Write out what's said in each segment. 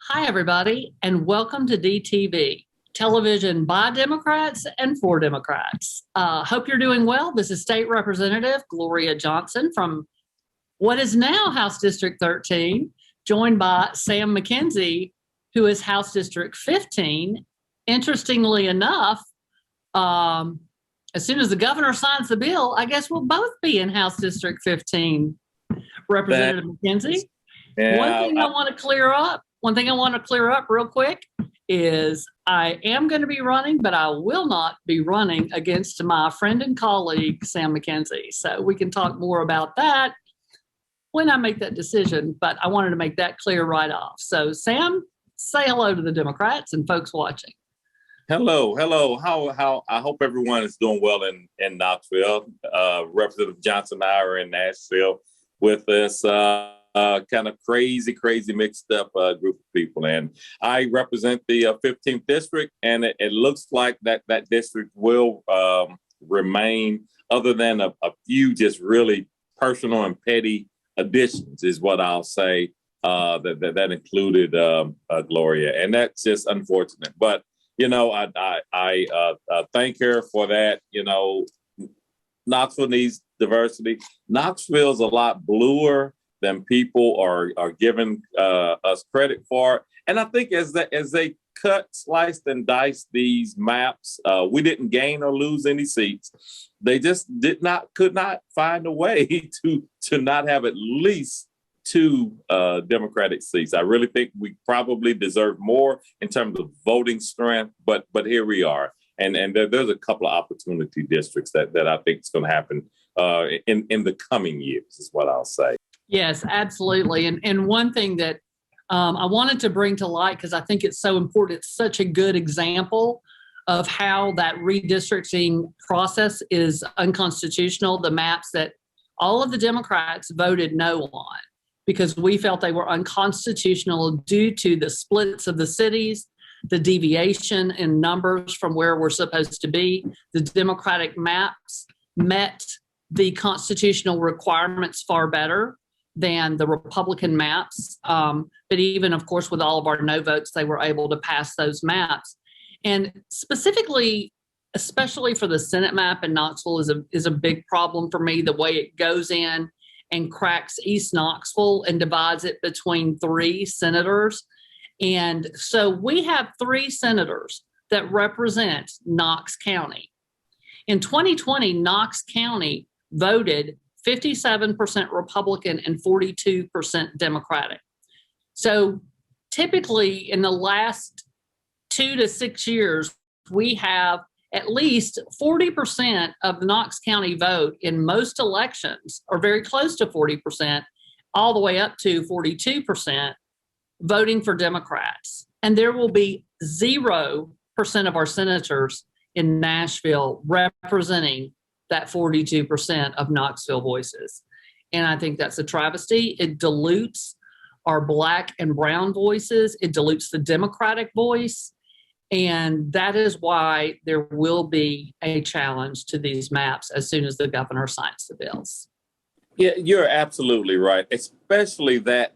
Hi, everybody, and welcome to DTV, television by Democrats and for Democrats. Hope you're doing well. This is State Representative Gloria Johnson from what is now House District 13, joined by Sam McKenzie, who is House District 15. Interestingly enough, as soon as the governor signs the bill, I guess we'll both be in House District 15. Representative McKenzie. Yeah, One thing I want to clear up real quick is I am going to be running, but I will not be running against my friend and colleague, Sam McKenzie. So we can talk more about that when I make that decision, but I wanted to make that clear right off. So Sam, say hello to the Democrats and folks watching. Hello. How I hope everyone is doing well in Knoxville. Representative Johnson and I are in Nashville with this kind of crazy mixed up group of people. And I represent the 15th district, and it looks like that district will remain, other than a few just really personal and petty additions, is what I'll say. That included Gloria, and that's just unfortunate. But you know, I thank her for that. You know, Knoxville needs diversity. Knoxville's a lot bluer than people are giving us credit for. And I think as they cut, sliced, and diced these maps, we didn't gain or lose any seats. They just could not find a way to not have at least two Democratic seats. I really think we probably deserve more in terms of voting strength, but here we are. And there's a couple of opportunity districts that I think is going to happen in the coming years, is what I'll say. Yes, absolutely. And one thing that I wanted to bring to light, because I think it's so important, it's such a good example of how that redistricting process is unconstitutional, the maps that all of the Democrats voted no on, because we felt they were unconstitutional due to the splits of the cities, the deviation in numbers from where we're supposed to be. The Democratic maps met the constitutional requirements far better than the Republican maps. But even, of course, with all of our no votes, they were able to pass those maps. And specifically, especially for the Senate map in Knoxville is a big problem for me, the way it goes in and cracks East Knoxville and divides it between three senators. And so we have three senators that represent Knox County. In 2020, Knox County voted 57% Republican and 42% Democratic. So typically in the last 2 to 6 years, we have at least 40% of the Knox County vote in most elections, or very close to 40%, all the way up to 42%, voting for Democrats. And there will be 0% of our senators in Nashville representing that 42% of Knoxville voices. And I think that's a travesty. It dilutes our Black and brown voices. It dilutes the Democratic voice. And that is why there will be a challenge to these maps as soon as the governor signs the bills. Yeah, you're absolutely right. Especially that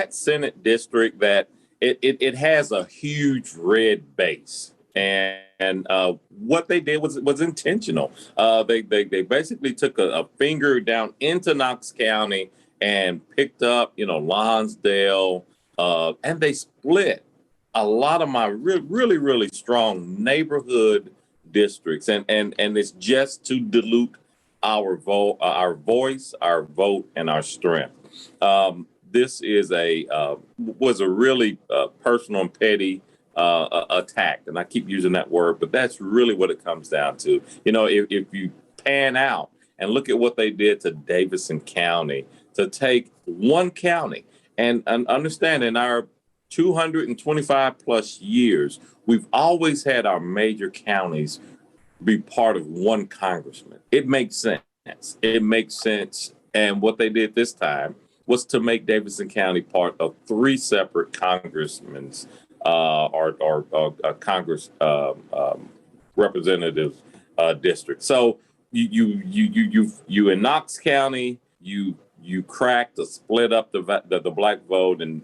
Senate district, that it has a huge red base, and what they did was intentional. They basically took a finger down into Knox County and picked up, Lonsdale, and they split a lot of my really strong neighborhood districts, and it's just to dilute our voice, our vote, and our strength. This is was a really personal and petty attack, and I keep using that word, but that's really what it comes down to. If you pan out and look at what they did to Davidson County, to take one county, and understand in our 225 plus years, we've always had our major counties be part of one congressman. It makes sense. And what they did this time was to make Davidson County part of three separate congressmen's or Congress representative districts. So you in Knox County, you you cracked or split up the black vote in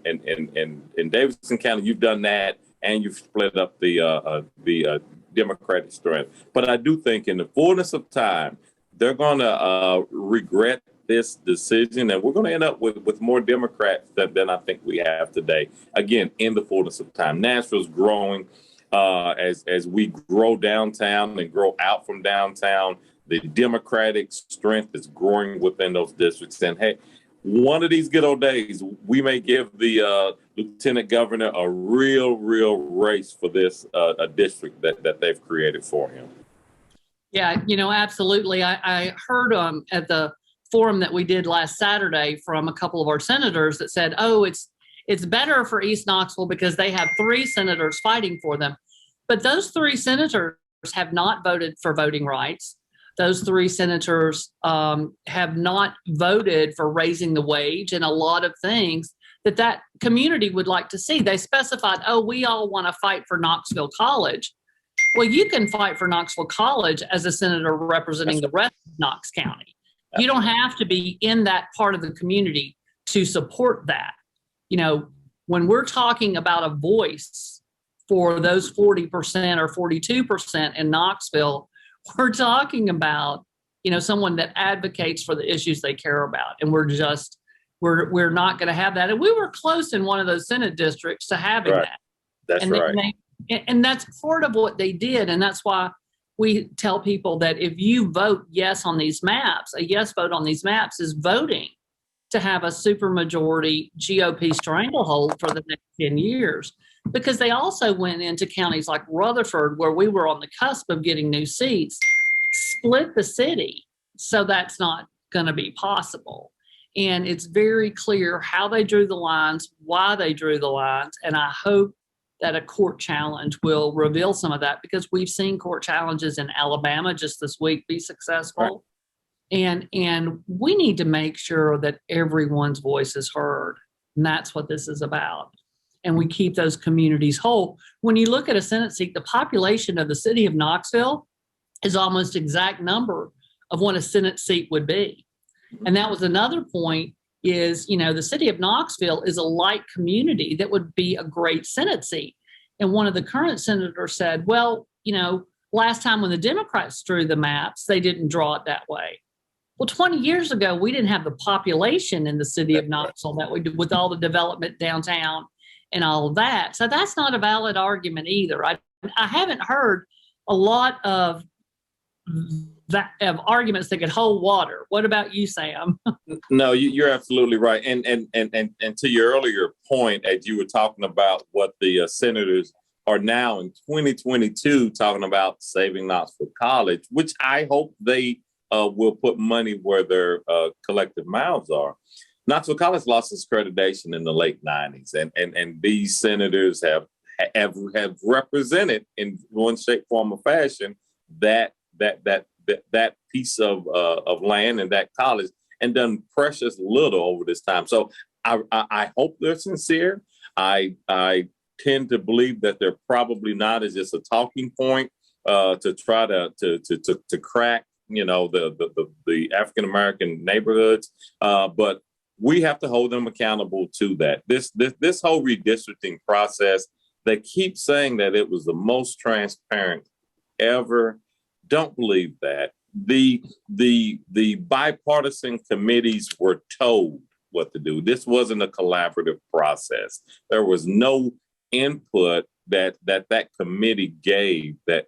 Davidson County. You've done that, and you've split up the Democratic strength. But I do think in the fullness of time, they're going to regret this decision, and we're going to end up with more Democrats than I think we have today. Again, in the fullness of time, Nashville's growing as we grow downtown and grow out from downtown. The Democratic strength is growing within those districts. And hey, one of these good old days, we may give the lieutenant governor a real race for this district that they've created for him. Yeah, absolutely. I heard at the forum that we did last Saturday from a couple of our senators that said, oh, it's better for East Knoxville because they have 3 senators fighting for them. But those 3 senators have not voted for voting rights. Those 3 senators have not voted for raising the wage and a lot of things that community would like to see. They specified, oh, we all want to fight for Knoxville College. Well, you can fight for Knoxville College as a senator representing the rest of Knox County. You don't have to be in that part of the community to support that. When we're talking about a voice for those 40% or 42% in Knoxville, we're talking about, someone that advocates for the issues they care about. And we're not going to have that. And we were close in one of those Senate districts to having that. That's right. And that's part of what they did. And that's why we tell people that if you vote yes on these maps, a yes vote on these maps is voting to have a supermajority GOP stranglehold for the next 10 years. Because they also went into counties like Rutherford, where we were on the cusp of getting new seats, split the city. So that's not going to be possible. And it's very clear how they drew the lines, why they drew the lines. And I hope that a court challenge will reveal some of that, because we've seen court challenges in Alabama just this week be successful. Right. And we need to make sure that everyone's voice is heard. And that's what this is about. And we keep those communities whole. When you look at a Senate seat, the population of the city of Knoxville is almost exact number of what a Senate seat would be. And that was another point is, the city of Knoxville is a light community that would be a great Senate seat. And one of the current senators said, well, last time when the Democrats drew the maps, they didn't draw it that way. Well, 20 years ago, we didn't have the population in the city of Knoxville that we did with all the development downtown and all of that. So that's not a valid argument either. I haven't heard a lot of arguments that could hold water. What about you, Sam? No, you're absolutely right. And to your earlier point, as you were talking about what the senators are now in 2022 talking about saving Knoxville College, which I hope they will put money where their collective mouths are. Knoxville College lost its accreditation in the late 90s, and these senators have represented in one shape, form, or fashion that piece of land and that college, and done precious little over this time. So I hope they're sincere. I tend to believe that they're probably not, as just a talking point to try to crack the African American neighborhoods, but we have to hold them accountable to that. This whole redistricting process, they keep saying that it was the most transparent ever. Don't believe that. The bipartisan committees were told what to do. This wasn't a collaborative process. There was no input that committee gave that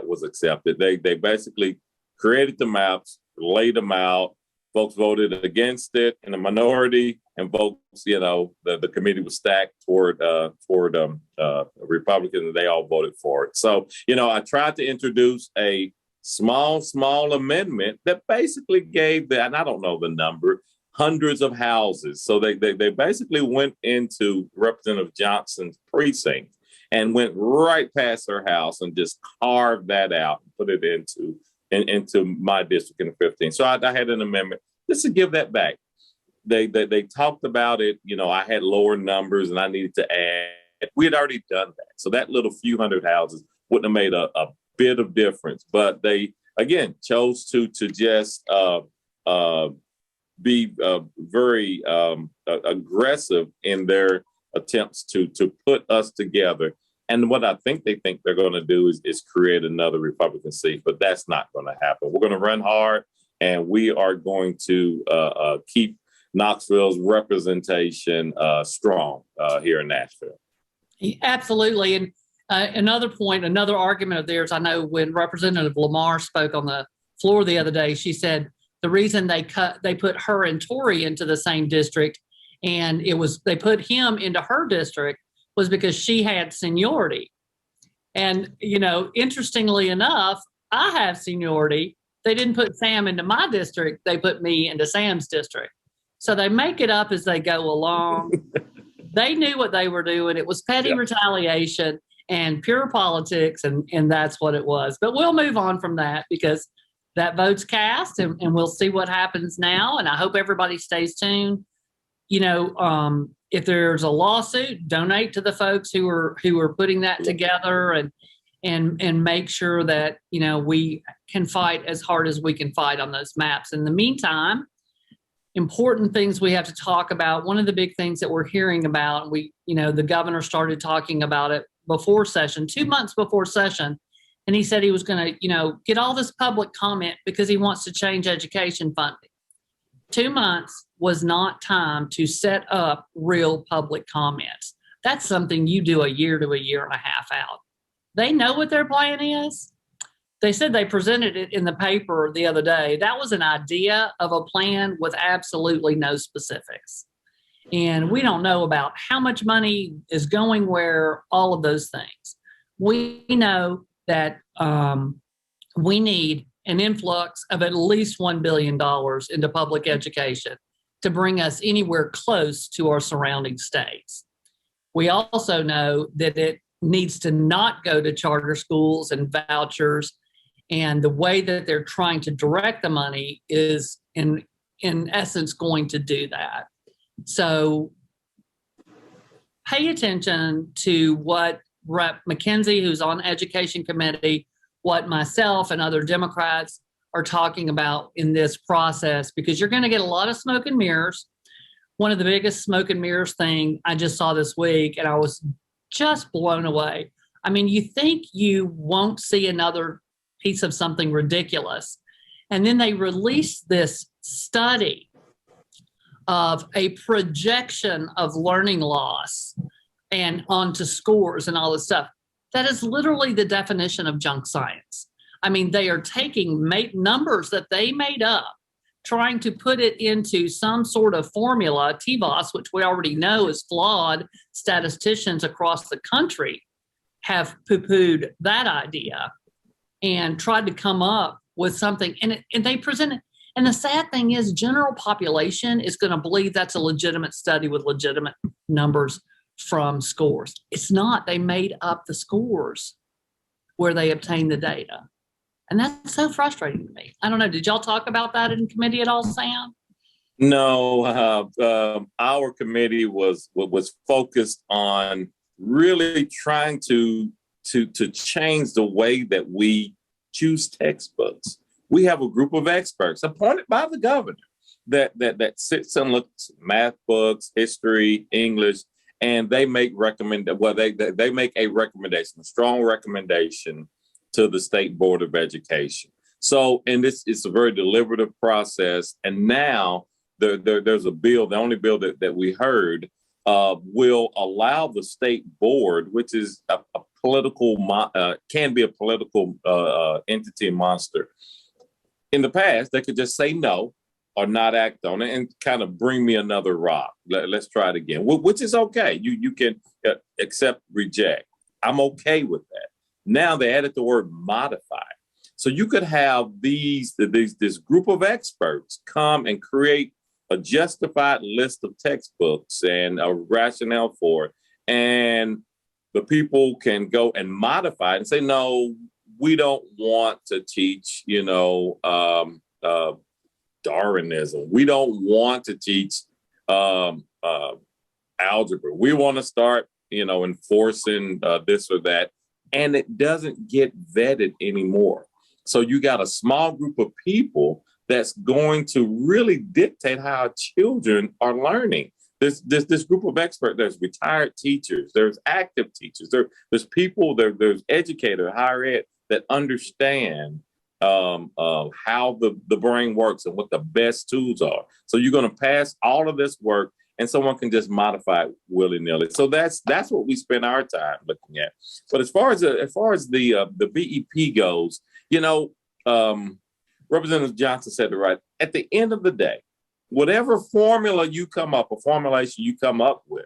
was accepted. They basically created the maps, laid them out. Folks voted against it in the minority, and votes, the committee was stacked toward Republicans, and they all voted for it. So, I tried to introduce a small amendment that basically gave and I don't know the number, hundreds of houses. So they basically went into Representative Johnson's precinct and went right past her house and just carved that out and put it into my district in the 15. So I had an amendment just to give that back. They talked about it. I had lower numbers and I needed to add. We had already done that. So that little few hundred houses wouldn't have made a bit of difference. But they, again, chose to just be very aggressive in their attempts to put us together. And what I think they're going to do is create another Republican seat, but that's not going to happen. We're going to run hard, and we are going to keep Knoxville's representation strong here in Nashville. Absolutely. And another point, another argument of theirs, I know when Representative Lamar spoke on the floor the other day, she said the reason they put her and Tory into the same district, and they put him into her district, was because she had seniority. And, interestingly enough, I have seniority. They didn't put Sam into my district. They put me into Sam's district. So they make it up as they go along. They knew what they were doing. It was petty retaliation and pure politics, and that's what it was. But we'll move on from that because that vote's cast, and we'll see what happens now. And I hope everybody stays tuned. If there's a lawsuit, donate to the folks who are putting that together, and make sure that we can fight as hard as we can fight on those maps. In the meantime, important things we have to talk about. One of the big things that we're hearing about, the governor started talking about it before session, 2 months before session. And he said he was going to, get all this public comment because he wants to change education funding. 2 months was not time to set up real public comments. That's something you do a year to a year and a half out. They know what their plan is. They said they presented it in the paper the other day. That was an idea of a plan with absolutely no specifics. And we don't know about how much money is going where, all of those things. We know that we need an influx of at least $1 billion into public education to bring us anywhere close to our surrounding states. We also know that it needs to not go to charter schools and vouchers. And the way that they're trying to direct the money is, in essence, going to do that. So pay attention to what Rep. McKenzie, who's on Education Committee, what myself and other Democrats are talking about in this process, because you're going to get a lot of smoke and mirrors. One of the biggest smoke and mirrors thing I just saw this week, and I was just blown away. I mean, you think you won't see another piece of something ridiculous. And then they released this study of a projection of learning loss and onto scores and all this stuff. That is literally the definition of junk science. I mean, they are taking numbers that they made up, trying to put it into some sort of formula, TVOS, which we already know is flawed. Statisticians across the country have poo-pooed that idea and tried to come up with something. And they present it. And the sad thing is, general population is going to believe that's a legitimate study with legitimate numbers from scores. It's not. They made up the scores where they obtained the data. And that's so frustrating to me. I don't know. Did y'all talk about that in committee at all, Sam? No, our committee was focused on really trying to change the way that we choose textbooks. We have a group of experts appointed by the governor that sits and looks at math books, history, English, and they make they make a recommendation, a strong recommendation to the State Board of Education. So, and it's a very deliberative process. And now there's a bill, the only bill that we heard will allow the state board, which is a political, can be a political entity and monster. In the past, they could just say no or not act on it and kind of bring me another rock. Let's try it again, which is okay. You can accept, reject. I'm okay with that. Now they added the word modify. So you could have this group of experts come and create a justified list of textbooks and a rationale for it. And the people can go and modify it and say, no, we don't want to teach, Darwinism. We don't want to teach algebra. We want to start, enforcing this or that. And it doesn't get vetted anymore. So you got a small group of people that's going to really dictate how our children are learning. This group of experts, there's retired teachers, there's active teachers, there's people, there's educators, higher ed, that understand how the brain works and what the best tools are. So you're going to pass all of this work, and someone can just modify it willy-nilly. So that's what we spend our time looking at. But as far as the BEP goes, Representative Johnson said it right. At the end of the day, whatever formulation you come up with,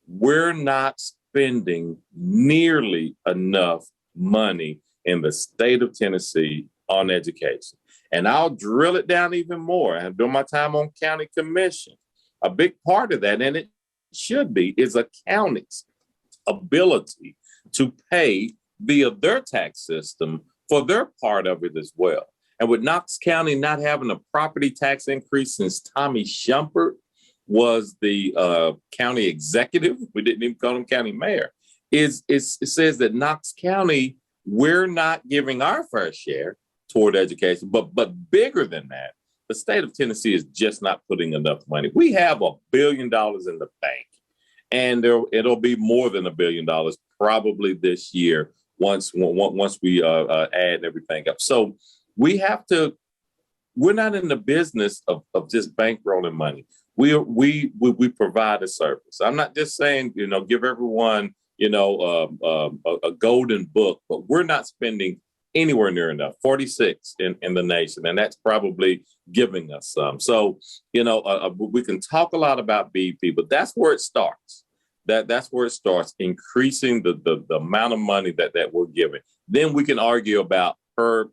we're not spending nearly enough money in the state of Tennessee on education. And I'll drill it down even more. And during my time on county commission, a big part of that, and it should be, is a county's ability to pay via their tax system for their part of it as well. And with Knox County not having a property tax increase since Tommy Shumpert was the county executive, we didn't even call him county mayor, it says that Knox County, we're not giving our fair share toward education, but bigger than that, the state of Tennessee is just not putting enough money. We have $1 billion in the bank, and it'll be more than $1 billion probably this year once we add everything up. So we're not in the business of just bankrolling money. We provide a service. I'm not just saying, give everyone, a golden book, but we're not spending anywhere near enough, 46 in the nation. And that's probably giving us some. So, we can talk a lot about BEP, but that's where it starts. That's where it starts, increasing the amount of money that we're giving. Then we can argue about per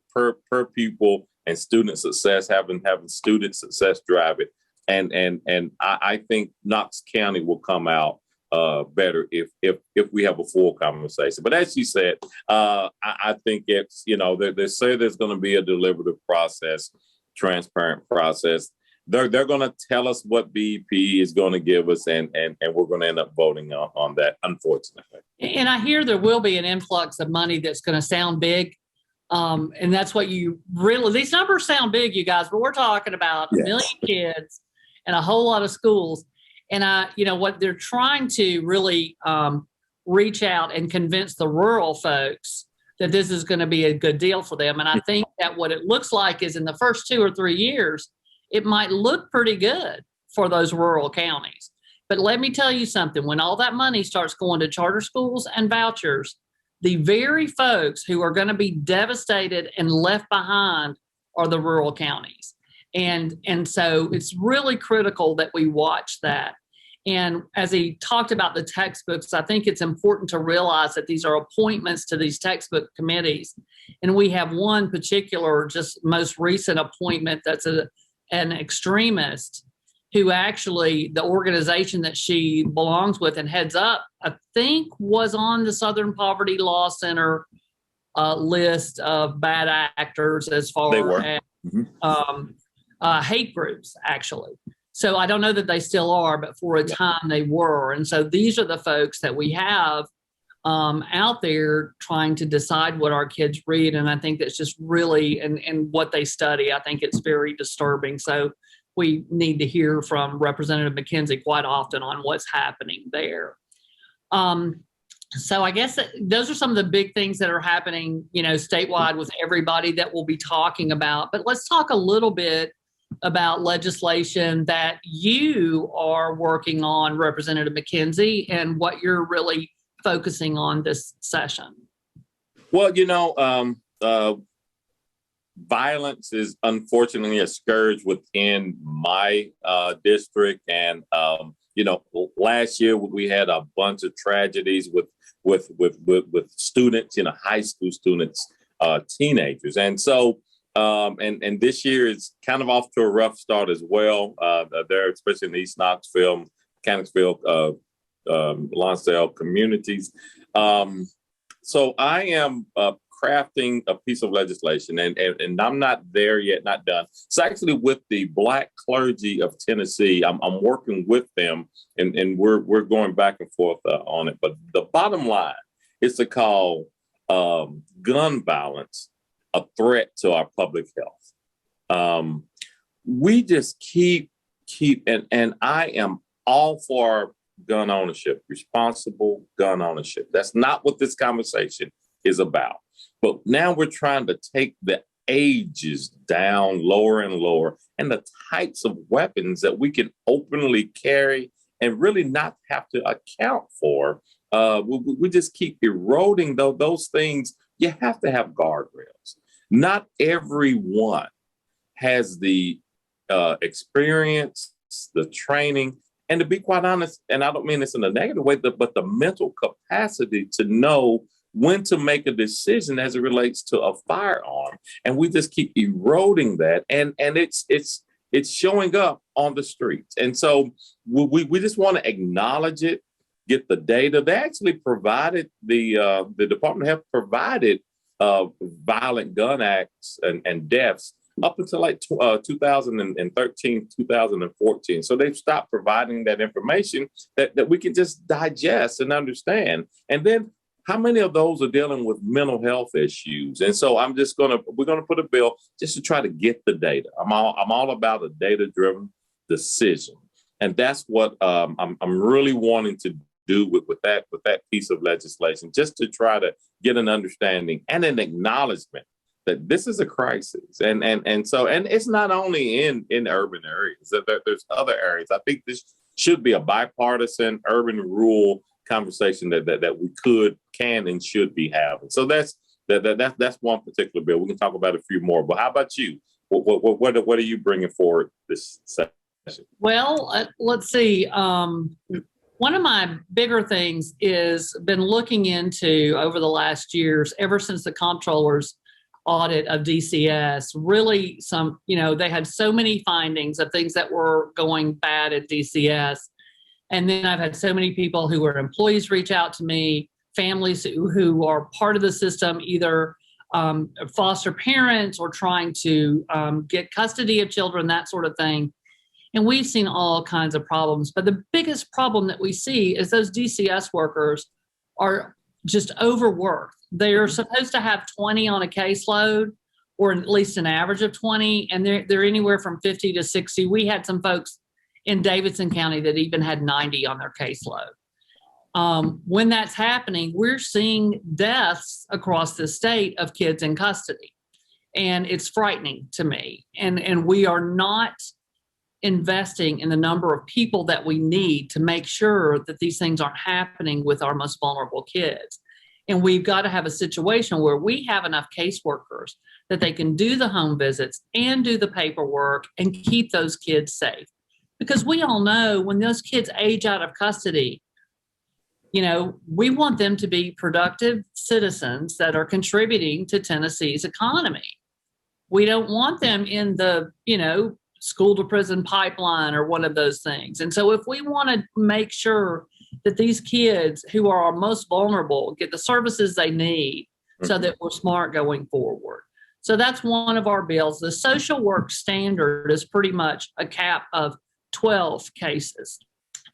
pupil and student success, having student success drive it. And I think Knox County will come out better if we have a full conversation. But as you said, I think it's, they say there's going to be a deliberative process, transparent process. They're going to tell us what BEP is going to give us, and we're going to end up voting on that, unfortunately. And I hear there will be an influx of money that's going to sound big. And that's what these numbers sound big, you guys, but we're talking about a million kids and a whole lot of schools. And what they're trying to really reach out and convince the rural folks that this is going to be a good deal for them. And I think that what it looks like is in the first 2 or 3 years, it might look pretty good for those rural counties. But let me tell you something, when all that money starts going to charter schools and vouchers, the very folks who are going to be devastated and left behind are the rural counties. And so it's really critical that we watch that. And as he talked about the textbooks, I think it's important to realize that these are appointments to these textbook committees. And we have one particular, just most recent appointment that's an extremist who actually, the organization that she belongs with and heads up, I think was on the Southern Poverty Law Center list of bad actors as far as hate groups, actually. So I don't know that they still are, but for a time they were. And so these are the folks that we have out there trying to decide what our kids read. And I think that's just really, and what they study, I think it's very disturbing. So we need to hear from Representative McKenzie quite often on what's happening there. So I guess those are some of the big things that are happening, statewide with everybody that we'll be talking about. But let's talk a little bit about legislation that you are working on, Representative McKenzie, and what you're really focusing on this session. Well, violence is unfortunately a scourge within my district. And, last year we had a bunch of tragedies with students, high school students, teenagers. And so, and this year is kind of off to a rough start as well. There, especially in East Knoxville, Mechanicsville, Lonsdale communities. So I am crafting a piece of legislation, and I'm not there yet, not done. It's actually with the Black clergy of Tennessee. I'm working with them, and we're going back and forth on it. But the bottom line is to call gun violence a threat to our public health. We just keep, and I am all for gun ownership, responsible gun ownership. That's not what this conversation is about. But now we're trying to take the ages down lower and lower, and the types of weapons that we can openly carry and really not have to account for. We just keep eroding those things. You have to have guardrails. Not everyone has the experience, the training, and to be quite honest, and I don't mean this in a negative way, but the mental capacity to know when to make a decision as it relates to a firearm. And we just keep eroding that. And it's showing up on the streets. And so we just want to acknowledge it, get the data. They actually provided, the Department of Health provided violent gun acts and deaths up until like 2013, 2014. So they've stopped providing that information that we can just digest and understand. And then how many of those are dealing with mental health issues? And so we're gonna put a bill just to try to get the data. I'm all about a data-driven decision, and that's what I'm really wanting to do with that piece of legislation, just to try to get an understanding and an acknowledgement that this is a crisis. And it's not only in urban areas, that there's other areas. I think this should be a bipartisan urban-rural conversation that we can and should be having. So that's one particular bill. We can talk about a few more, but how about you? What are you bringing forward this session? Well, let's see. One of my bigger things is been looking into over the last years, ever since the comptroller's audit of DCS, really they had so many findings of things that were going bad at DCS. And then I've had so many people who are employees reach out to me, families who are part of the system, either foster parents or trying to get custody of children, that sort of thing. And we've seen all kinds of problems. But the biggest problem that we see is those DCS workers are just overworked. They're supposed to have 20 on a caseload, or at least an average of 20, and they're anywhere from 50 to 60. We had some folks in Davidson County that even had 90 on their caseload. When that's happening, we're seeing deaths across the state of kids in custody. And it's frightening to me. And we are not investing in the number of people that we need to make sure that these things aren't happening with our most vulnerable kids. And we've got to have a situation where we have enough caseworkers that they can do the home visits and do the paperwork and keep those kids safe. Because we all know when those kids age out of custody, we want them to be productive citizens that are contributing to Tennessee's economy. We don't want them in the, school to prison pipeline or one of those things. And so if we want to make sure that these kids who are our most vulnerable get the services they need, so that we're smart going forward. So that's one of our bills. The social work standard is pretty much a cap of 12 cases.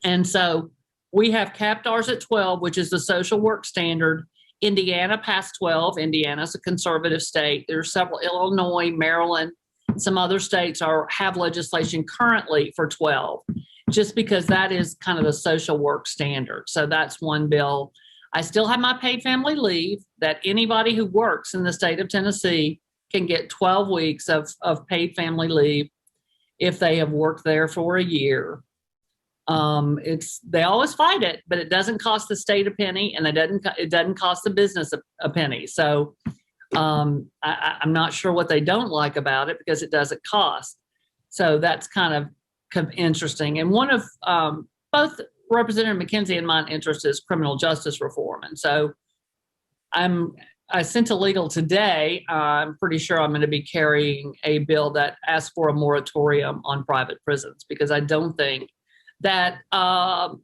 And so we have capped ours at 12, which is the social work standard. Indiana passed 12. Indiana's a conservative state. There's several, Illinois, Maryland, some other states have legislation currently for 12, just because that is kind of the social work standard. So that's one bill. I still have my paid family leave, that anybody who works in the state of Tennessee can get 12 weeks of paid family leave if they have worked there for a year. They always fight it, but it doesn't cost the state a penny, and it doesn't cost the business a penny. So I'm not sure what they don't like about it, because it doesn't cost. So that's kind of interesting. And one of both Representative McKenzie and mine interest is criminal justice reform. And so I sent a legal today. I'm pretty sure I'm going to be carrying a bill that asks for a moratorium on private prisons, because I don't think that a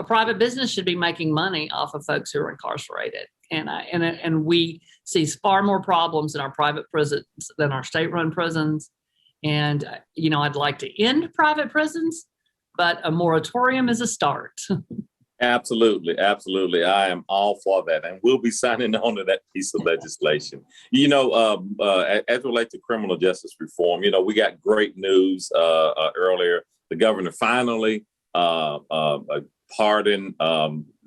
private business should be making money off of folks who are incarcerated. And we see far more problems in our private prisons than our state-run prisons. And, I'd like to end private prisons, but a moratorium is a start. Absolutely, absolutely. I am all for that, and we'll be signing on to that piece of legislation. You know, as it relates to criminal justice reform, you know, we got great news earlier. The governor finally pardoned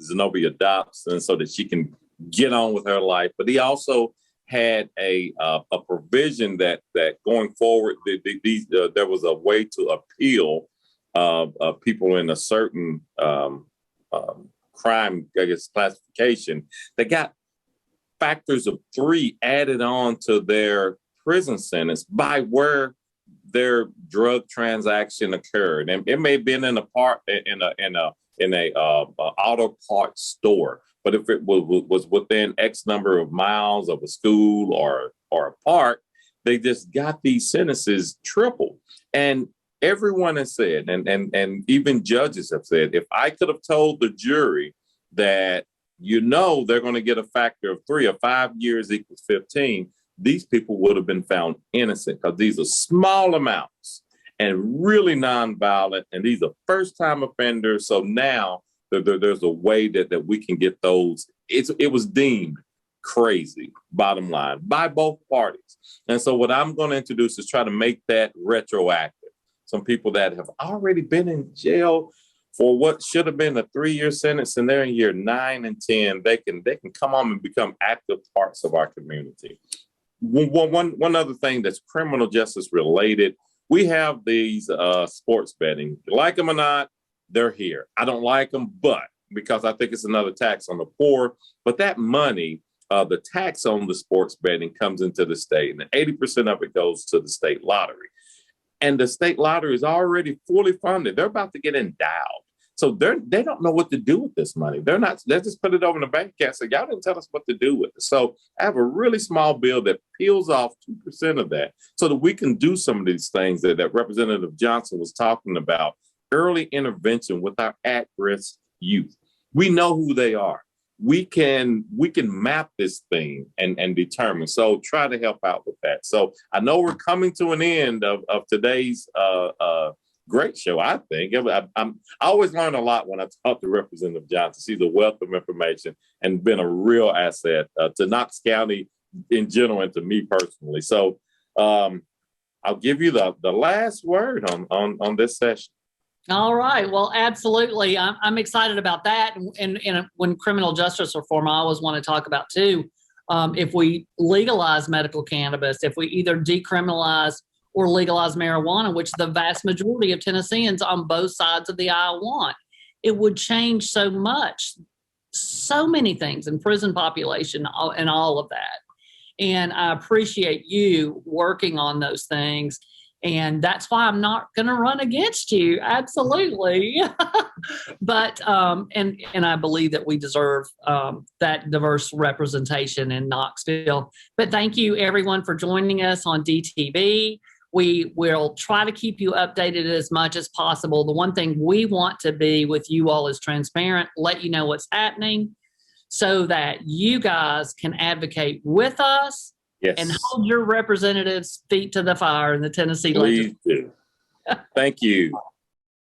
Zenobia Dobson so that she can get on with her life. But he also had a provision that going forward, there was a way to appeal people in a certain crime, I guess, classification. They got factors of 3 added on to their prison sentence by where their drug transaction occurred, and it may have been in a auto parts store, but if it was within X number of miles of a school or a park, they just got these sentences tripled. And everyone has said, and even judges have said, if I could have told the jury that, you know, they're going to get a factor of 3 or 5 years equals 15, these people would have been found innocent, because these are small amounts and really nonviolent, and these are first-time offenders. So now there's a way that we can get those. It was deemed crazy, bottom line, by both parties. And so what I'm going to introduce is try to make that retroactive. Some people that have already been in jail for what should have been a 3-year sentence, and they're in year 9 and 10, they can come on and become active parts of our community. One other thing that's criminal justice related, we have these sports betting. You like them or not, they're here. I don't like them, but because I think it's another tax on the poor. But that money, the tax on the sports betting comes into the state, and 80% of it goes to the state lottery. And the state lottery is already fully funded. They're about to get endowed. So they don't know what to do with this money. They just put it over in the bank account. So y'all didn't tell us what to do with it. So I have a really small bill that peels off 2% of that so that we can do some of these things that Representative Johnson was talking about. Early intervention with our at-risk youth. We know who they are. We can map this thing and determine. So try to help out with that. So I know we're coming to an end of today's great show, I think. I always learn a lot when I talk to Representative Johnson. She's a wealth of information and been a real asset to Knox County in general and to me personally. So I'll give you the last word on this session. All right. Well, absolutely. I'm excited about that. And when criminal justice reform, I always want to talk about too, if we legalize medical cannabis, if we either decriminalize or legalize marijuana, which the vast majority of Tennesseans on both sides of the aisle want, it would change so much, so many things in prison population and all of that. And I appreciate you working on those things. And that's why I'm not going to run against you. Absolutely. But, and I believe that we deserve that diverse representation in Knoxville. But thank you, everyone, for joining us on DTV. We will try to keep you updated as much as possible. The one thing we want to be with you all is transparent, let you know what's happening so that you guys can advocate with us. Yes. And hold your representatives' feet to the fire in the Tennessee legislature. Please do. Thank you.